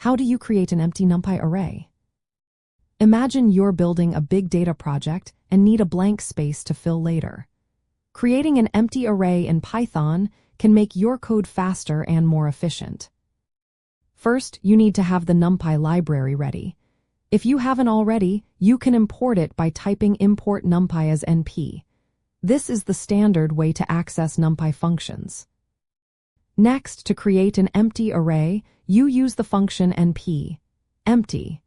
How do you create an empty NumPy array? Imagine you're building a big data project and need a blank space to fill later. Creating an empty array in Python can make your code faster and more efficient. First, you need to have the NumPy library ready. If you haven't already, you can import it by typing import NumPy as NP. This is the standard way to access NumPy functions. Next, to create an empty array, you use the function np, empty.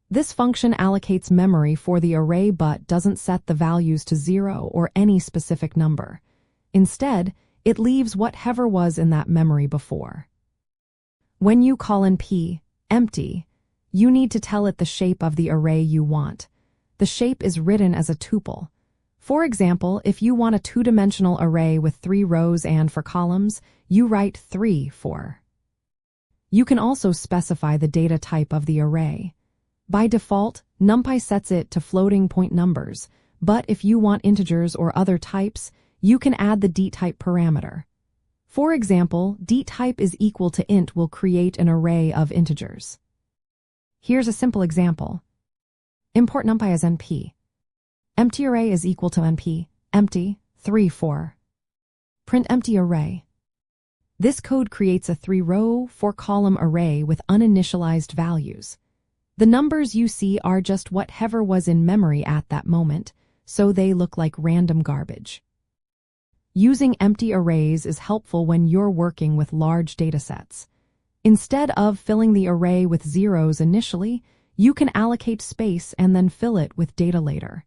This function allocates memory for the array but doesn't set the values to 0 or any specific number. Instead, it leaves whatever was in that memory before. When you call np, empty, you need to tell it the shape of the array you want. The shape is written as a tuple. For example, if you want a two-dimensional array with 3 rows and 4 columns, you write 3 for. You can also specify the data type of the array. By default, NumPy sets it to floating point numbers, but if you want integers or other types, you can add the dtype parameter. For example, dtype is equal to int will create an array of integers. Here's a simple example. Import NumPy as np. Empty array is equal to np, empty, 3, 4. Print empty array. This code creates a 3-row, 4-column array with uninitialized values. The numbers you see are just whatever was in memory at that moment, so they look like random garbage. Using empty arrays is helpful when you're working with large datasets. Instead of filling the array with zeros initially, you can allocate space and then fill it with data later.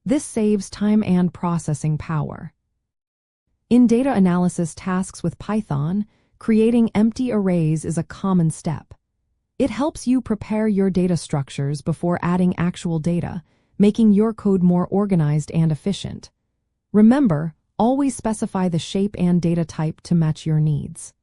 This saves time and processing power. In data analysis tasks with Python, creating empty arrays is a common step. It helps you prepare your data structures before adding actual data, making your code more organized and efficient. Remember, always specify the shape and data type to match your needs.